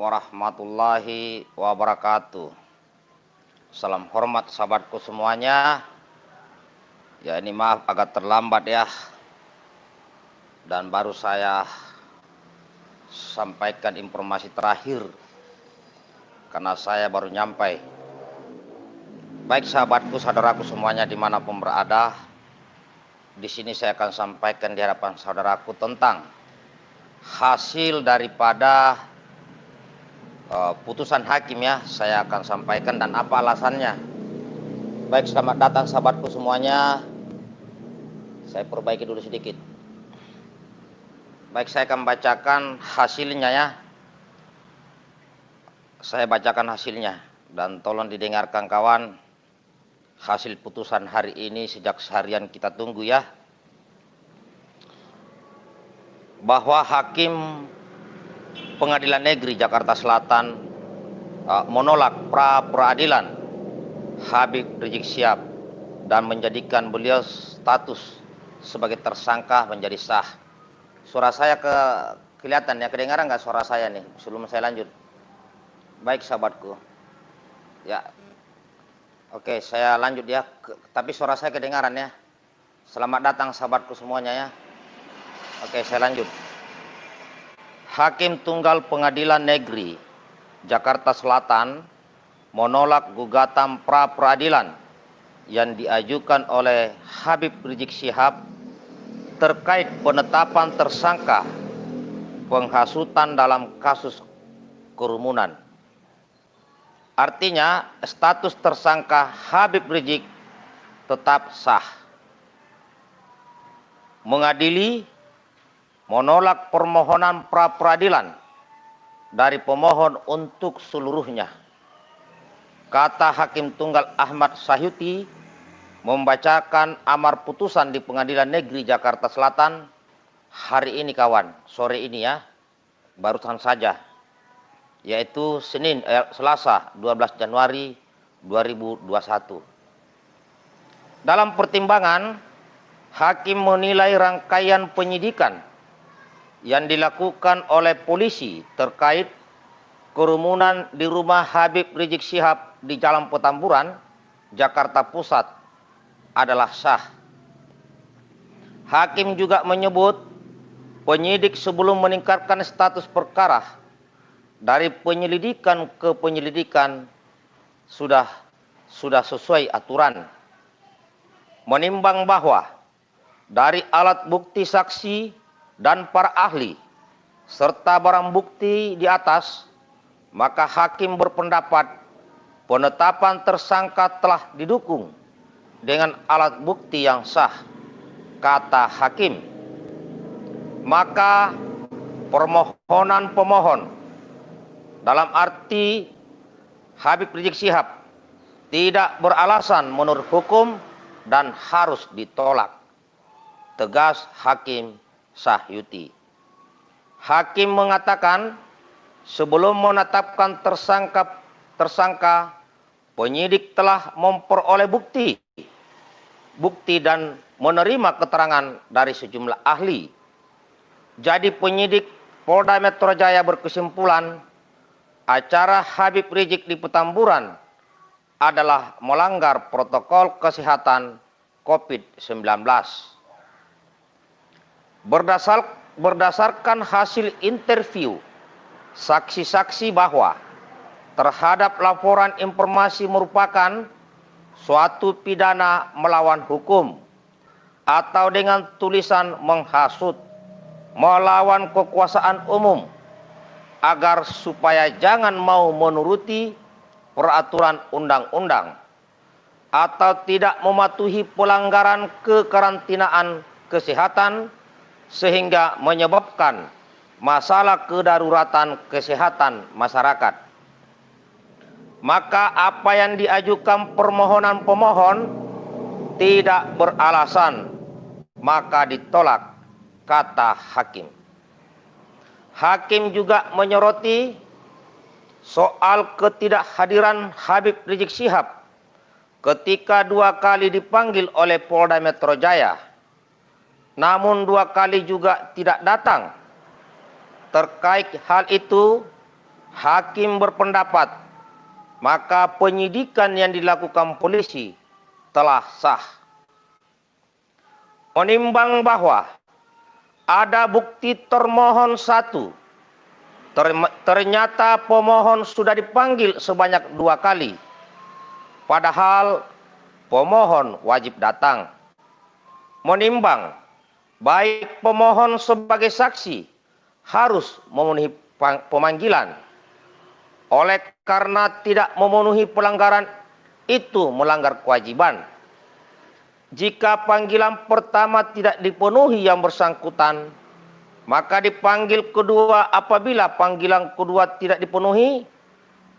warahmatullahi wabarakatuh. Salam hormat sahabatku semuanya. Ya, ini maaf agak terlambat ya. Dan baru saya sampaikan informasi terakhir karena saya baru nyampai. Baik sahabatku, saudaraku semuanya dimanapun berada, di sini saya akan sampaikan di hadapan saudaraku tentang hasil daripada putusan hakim ya. Saya akan sampaikan dan apa alasannya. Baik, selamat datang sahabatku semuanya. Saya perbaiki dulu sedikit. Baik, saya akan bacakan hasilnya ya. Saya bacakan hasilnya dan tolong didengarkan kawan. Hasil putusan hari ini sejak seharian kita tunggu ya. Bahwa Hakim Pengadilan Negeri Jakarta Selatan menolak pra peradilan Habib Rizik Syihab dan menjadikan beliau status sebagai tersangka menjadi sah. Suara saya kelihatan ya, kedengaran nggak suara saya nih sebelum saya lanjut? Baik sahabatku. Ya, oke, saya lanjut ya. Tapi suara saya kedengaran ya. Selamat datang sahabatku semuanya ya. Oke, saya lanjut. Hakim Tunggal Pengadilan Negeri Jakarta Selatan menolak gugatan pra peradilan yang diajukan oleh Habib Rizik Syihab terkait penetapan tersangka penghasutan dalam kasus kerumunan. Artinya status tersangka Habib Rizik tetap sah. Mengadili menolak permohonan pra peradilan dari pemohon untuk seluruhnya. Kata Hakim Tunggal Ahmad Sahyuti membacakan amar putusan di Pengadilan Negeri Jakarta Selatan hari ini kawan, sore ini ya, barusan saja, yaitu Selasa 12 Januari 2021. Dalam pertimbangan, Hakim menilai rangkaian penyidikan yang dilakukan oleh polisi terkait kerumunan di rumah Habib Rizik Syihab di Jalan Petamburan, Jakarta Pusat adalah sah. Hakim juga menyebut penyidik sebelum meningkatkan status perkara dari penyelidikan ke penyelidikan sudah sesuai aturan. Menimbang bahwa dari alat bukti saksi dan para ahli serta barang bukti di atas, maka hakim berpendapat penetapan tersangka telah didukung dengan alat bukti yang sah. Kata hakim, maka permohonan pemohon dalam arti Habib Rizik Syihab tidak beralasan menurut hukum dan harus ditolak. Tegas Hakim Sahyuti. Hakim mengatakan sebelum menetapkan tersangka, penyidik telah memperoleh bukti dan menerima keterangan dari sejumlah ahli. Jadi penyidik Polda Metro Jaya berkesimpulan acara Habib Rizik di Petamburan adalah melanggar protokol kesehatan COVID-19. Berdasarkan hasil interview saksi-saksi bahwa terhadap laporan informasi merupakan suatu pidana melawan hukum atau dengan tulisan menghasut, melawan kekuasaan umum agar supaya jangan mau menuruti peraturan undang-undang atau tidak mematuhi pelanggaran kekarantinaan kesehatan sehingga menyebabkan masalah kedaruratan kesehatan masyarakat. Maka apa yang diajukan permohonan pemohon tidak beralasan, maka ditolak, kata hakim. Hakim juga menyoroti soal ketidakhadiran Habib Rizik Syihab ketika 2 kali dipanggil oleh Polda Metro Jaya, namun 2 kali juga tidak datang. Terkait hal itu, hakim berpendapat maka penyidikan yang dilakukan polisi telah sah. Menimbang bahwa ada bukti termohon satu, ternyata pemohon sudah dipanggil sebanyak 2 kali, padahal pemohon wajib datang. Menimbang baik pemohon sebagai saksi harus memenuhi pemanggilan, oleh karena tidak memenuhi pelanggaran itu melanggar kewajiban. Jika panggilan pertama tidak dipenuhi yang bersangkutan, maka dipanggil kedua. Apabila panggilan kedua tidak dipenuhi,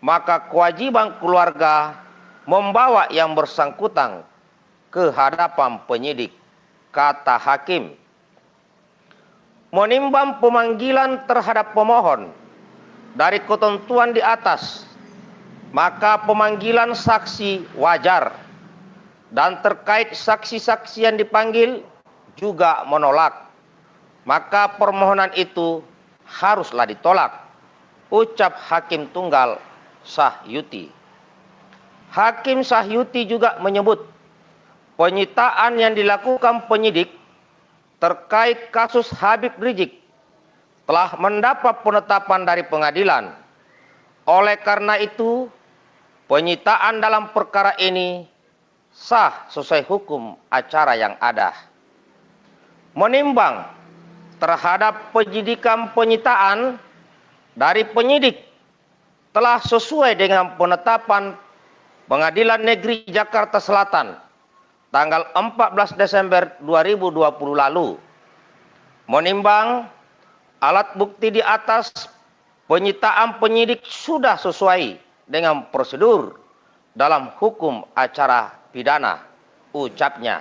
maka kewajiban keluarga membawa yang bersangkutan ke hadapan penyidik, kata hakim. Menimbang pemanggilan terhadap pemohon dari ketentuan di atas, maka pemanggilan saksi wajar, dan terkait saksi-saksi yang dipanggil juga menolak, maka permohonan itu haruslah ditolak, ucap Hakim Tunggal Sahyuti. Hakim Sahyuti juga menyebut penyitaan yang dilakukan penyidik terkait kasus Habib Rizik telah mendapat penetapan dari pengadilan. Oleh karena itu, penyitaan dalam perkara ini sah sesuai hukum acara yang ada. Menimbang terhadap penyidikan penyitaan dari penyidik telah sesuai dengan penetapan Pengadilan Negeri Jakarta Selatan tanggal 14 Desember 2020 lalu. Menimbang alat bukti di atas, penyitaan penyidik sudah sesuai dengan prosedur dalam hukum acara pidana, ucapnya.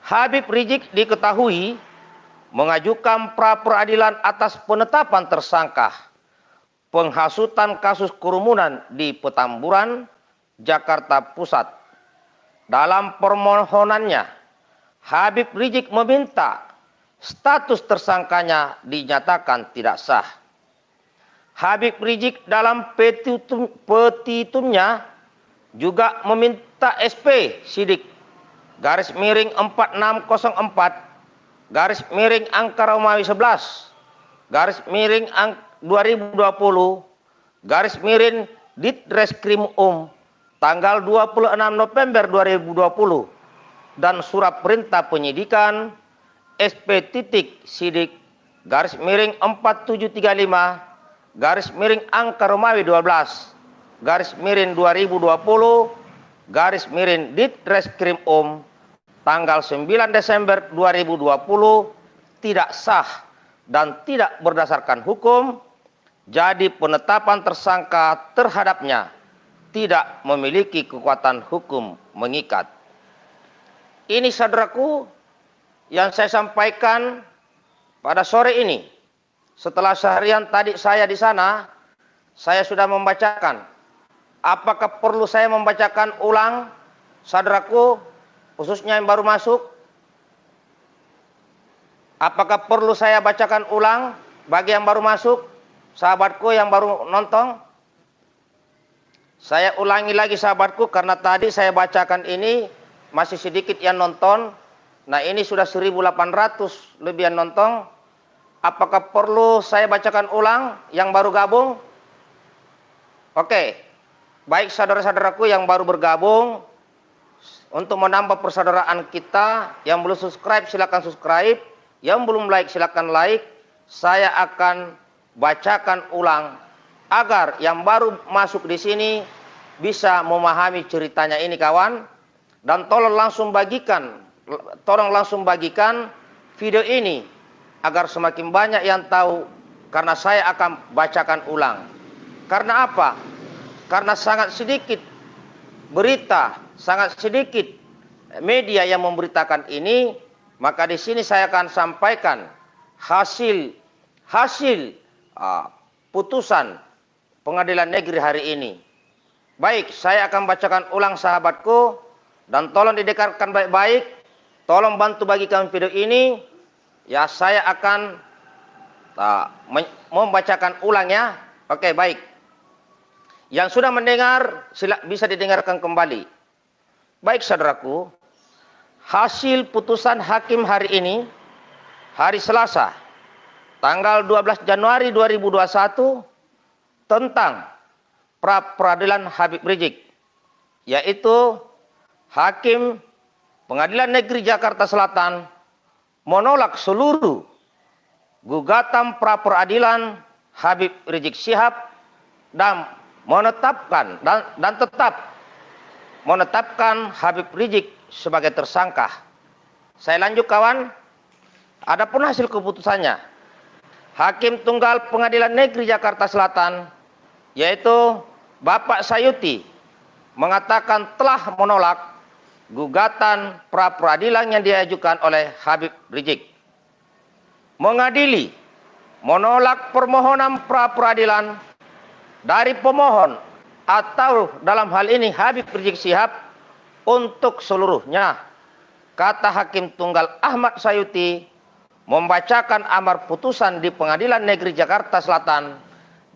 Habib Rizik diketahui mengajukan pra peradilan atas penetapan tersangka penghasutan kasus kerumunan di Petamburan, Jakarta Pusat. Dalam permohonannya, Habib Rizik meminta status tersangkanya dinyatakan tidak sah. Habib Rizik dalam petitumnya juga meminta SP Sidik garis miring 4604 garis miring angka Romawi 11 garis miring 2020 garis miring Ditreskrim tanggal 26 November 2020 dan surat perintah penyidikan SP Sidik garis miring 4735 garis miring angka Romawi 12 garis miring 2020 garis miring Ditreskrim tanggal 9 Desember 2020 tidak sah dan tidak berdasarkan hukum, jadi penetapan tersangka terhadapnya tidak memiliki kekuatan hukum mengikat. Ini saudaraku yang saya sampaikan pada sore ini. Setelah seharian tadi saya di sana, saya sudah membacakan. Apakah perlu saya membacakan ulang, saudaraku, khususnya yang baru masuk? Apakah perlu saya bacakan ulang bagi yang baru masuk, sahabatku yang baru nonton? Saya ulangi lagi sahabatku, karena tadi saya bacakan ini masih sedikit yang nonton. Nah ini sudah 1.800 lebih yang nonton. Apakah perlu saya bacakan ulang yang baru gabung? Oke, baik saudara-saudaraku yang baru bergabung, untuk menambah persaudaraan kita, yang belum subscribe silakan subscribe, yang belum like silakan like. Saya akan bacakan ulang agar yang baru masuk di sini bisa memahami ceritanya ini kawan. Dan tolong langsung bagikan video ini agar semakin banyak yang tahu, karena saya akan bacakan ulang. Karena apa? Karena sangat sedikit berita, sangat sedikit media yang memberitakan ini, maka di sini saya akan sampaikan hasil putusan Pengadilan Negeri hari ini. Baik, saya akan bacakan ulang sahabatku, dan tolong didengarkan baik-baik. Tolong bantu bagikan video ini. Ya, saya akan membacakan ulang ya. Oke, baik. Yang sudah mendengar, bisa didengarkan kembali. Baik, saudaraku. Hasil putusan hakim hari ini, hari Selasa, tanggal 12 Januari 2021, tentang pra-peradilan Habib Rizik, yaitu Hakim Pengadilan Negeri Jakarta Selatan menolak seluruh gugatan pra-peradilan Habib Rizik Syihab dan menetapkan dan tetap menetapkan Habib Rizik sebagai tersangka. Saya lanjut, kawan. Adapun hasil keputusannya, Hakim Tunggal Pengadilan Negeri Jakarta Selatan, yaitu Bapak Sayuti, mengatakan telah menolak gugatan pra-peradilan yang diajukan oleh Habib Rizik. Mengadili menolak permohonan pra-peradilan dari pemohon atau dalam hal ini Habib Rizik Syihab untuk seluruhnya. Kata Hakim Tunggal Ahmad Sayuti membacakan amar putusan di Pengadilan Negeri Jakarta Selatan,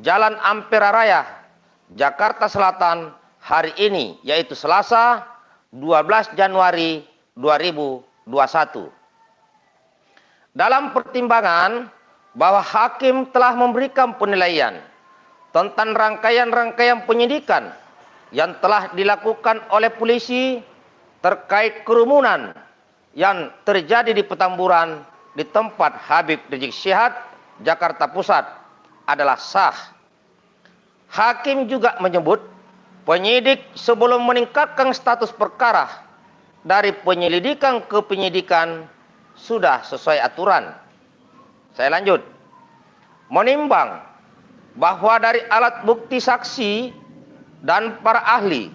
Jalan Ampera Raya, Jakarta Selatan hari ini, yaitu Selasa 12 Januari 2021. Dalam pertimbangan bahwa hakim telah memberikan penilaian tentang rangkaian-rangkaian penyidikan yang telah dilakukan oleh polisi terkait kerumunan yang terjadi di Petamburan di tempat Habib Rizik Syihab, Jakarta Pusat adalah sah. Hakim juga menyebut penyidik sebelum meningkatkan status perkara dari penyelidikan ke penyidikan sudah sesuai aturan. Saya lanjut. Menimbang bahwa dari alat bukti saksi dan para ahli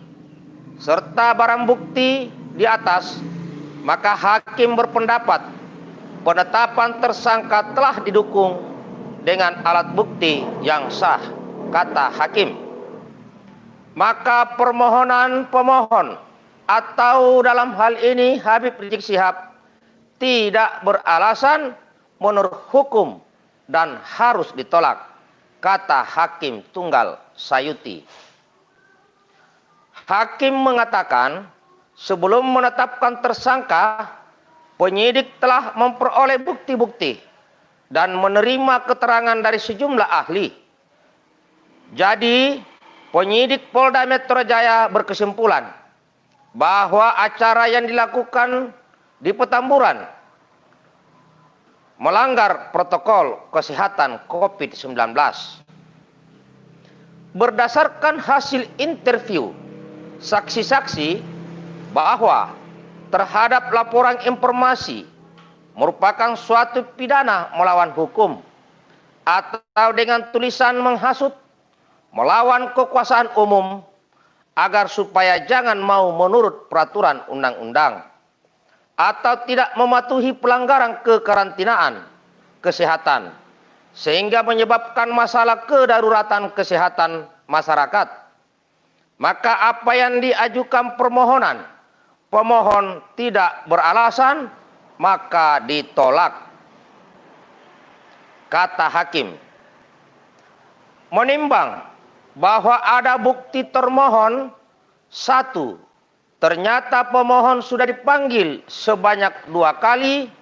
serta barang bukti di atas, maka hakim berpendapat penetapan tersangka telah didukung dengan alat bukti yang sah, kata hakim. Maka permohonan pemohon atau dalam hal ini Habib Rizik Syihab tidak beralasan menurut hukum dan harus ditolak, kata Hakim Tunggal Sayuti. Hakim mengatakan sebelum menetapkan tersangka, penyidik telah memperoleh bukti-bukti dan menerima keterangan dari sejumlah ahli. Jadi, penyidik Polda Metro Jaya berkesimpulan bahwa acara yang dilakukan di Petamburan melanggar protokol kesehatan COVID-19. Berdasarkan hasil interview saksi-saksi bahwa terhadap laporan informasi merupakan suatu pidana melawan hukum atau dengan tulisan menghasut melawan kekuasaan umum agar supaya jangan mau menurut peraturan undang-undang atau tidak mematuhi pelanggaran kekarantinaan kesehatan sehingga menyebabkan masalah kedaruratan kesehatan masyarakat. Maka apa yang diajukan permohonan pemohon tidak beralasan, maka ditolak, kata hakim. Menimbang bahwa ada bukti termohon, satu, ternyata pemohon sudah dipanggil sebanyak 2 kali,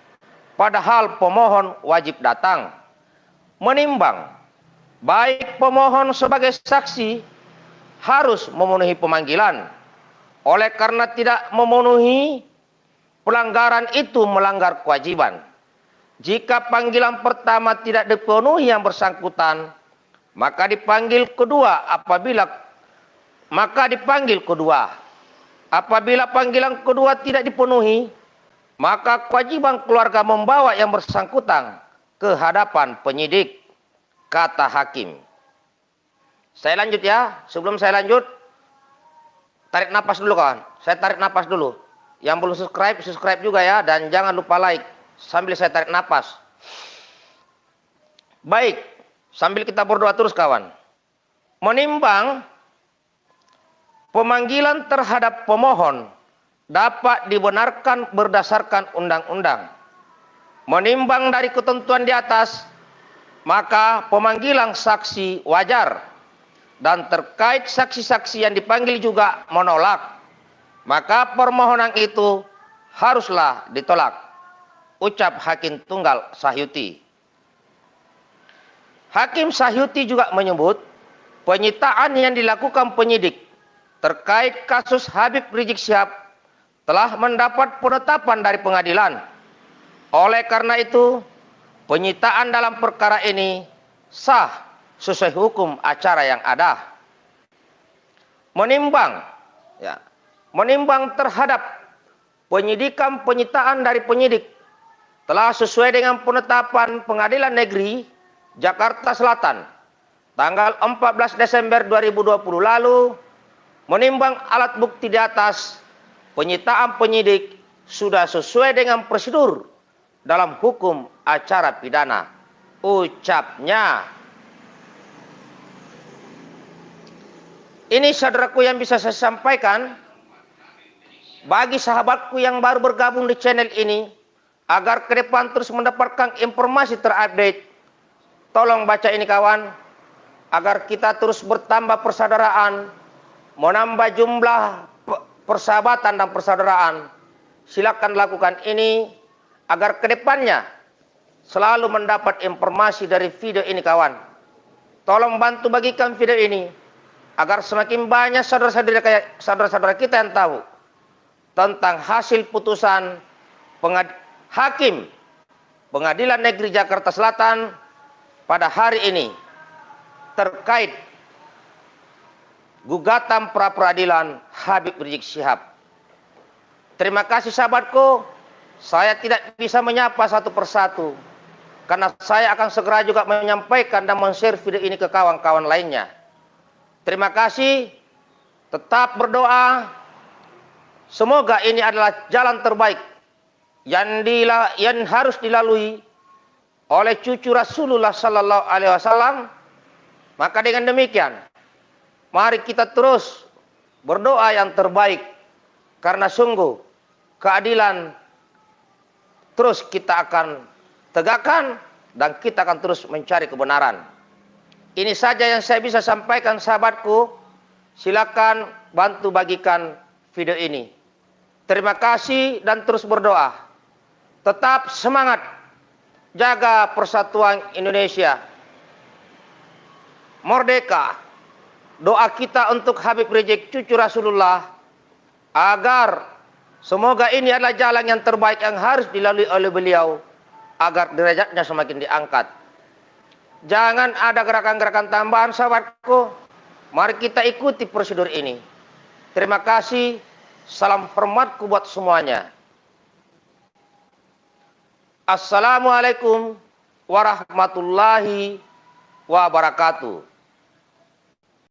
padahal pemohon wajib datang. Menimbang baik pemohon sebagai saksi harus memenuhi pemanggilan. Oleh karena tidak memenuhi, pelanggaran itu melanggar kewajiban. Jika panggilan pertama tidak dipenuhi yang bersangkutan, maka dipanggil kedua. Apabila panggilan kedua tidak dipenuhi, maka kewajiban keluarga membawa yang bersangkutan ke hadapan penyidik, kata hakim. Saya lanjut ya. Sebelum saya lanjut, tarik napas dulu kawan. Saya tarik napas dulu. Yang belum subscribe, subscribe juga ya. Dan jangan lupa like sambil saya tarik napas. Baik, sambil kita berdoa terus kawan. Menimbang pemanggilan terhadap pemohon dapat dibenarkan berdasarkan undang-undang. Menimbang dari ketentuan di atas, maka pemanggilan saksi wajar, dan terkait saksi-saksi yang dipanggil juga menolak, maka permohonan itu haruslah ditolak, ucap Hakim Tunggal Sahyuti. Hakim Sahyuti juga menyebut penyitaan yang dilakukan penyidik terkait kasus Habib Rizik Syihab telah mendapat penetapan dari pengadilan. Oleh karena itu, penyitaan dalam perkara ini sah sesuai hukum acara yang ada. Menimbang terhadap penyitaan dari penyidik telah sesuai dengan penetapan Pengadilan Negeri Jakarta Selatan tanggal 14 Desember 2020 lalu, menimbang alat bukti di atas, penyitaan penyidik sudah sesuai dengan prosedur dalam hukum acara pidana, ucapnya. Ini saudaraku yang bisa saya sampaikan bagi sahabatku yang baru bergabung di channel ini, agar ke depan terus mendapatkan informasi terupdate. Tolong baca ini kawan, agar kita terus bertambah persaudaraan, menambah jumlah persahabatan dan persaudaraan. Silakan lakukan ini agar ke depannya selalu mendapat informasi dari video ini kawan. Tolong bantu bagikan video ini agar semakin banyak saudara-saudara kita yang tahu tentang hasil putusan Hakim Pengadilan Negeri Jakarta Selatan pada hari ini terkait gugatan pra peradilan Habib Rizik Syihab. Terima kasih sahabatku, saya tidak bisa menyapa satu persatu karena saya akan segera juga menyampaikan dan men-share video ini ke kawan-kawan lainnya. Terima kasih, tetap berdoa, semoga ini adalah jalan terbaik yang harus dilalui oleh cucu Rasulullah Sallallahu Alaihi Wasallam. Maka dengan demikian, mari kita terus berdoa yang terbaik, karena sungguh keadilan terus kita akan tegakkan dan kita akan terus mencari kebenaran. Ini saja yang saya bisa sampaikan sahabatku. Silakan bantu bagikan video ini. Terima kasih dan terus berdoa. Tetap semangat, jaga persatuan Indonesia. Merdeka. Doa kita untuk Habib Rizik cucu Rasulullah, agar semoga ini adalah jalan yang terbaik yang harus dilalui oleh beliau, agar derajatnya semakin diangkat. Jangan ada gerakan-gerakan tambahan sahabatku. Mari kita ikuti prosedur ini. Terima kasih. Salam hormatku buat semuanya. Assalamualaikum warahmatullahi wabarakatuh.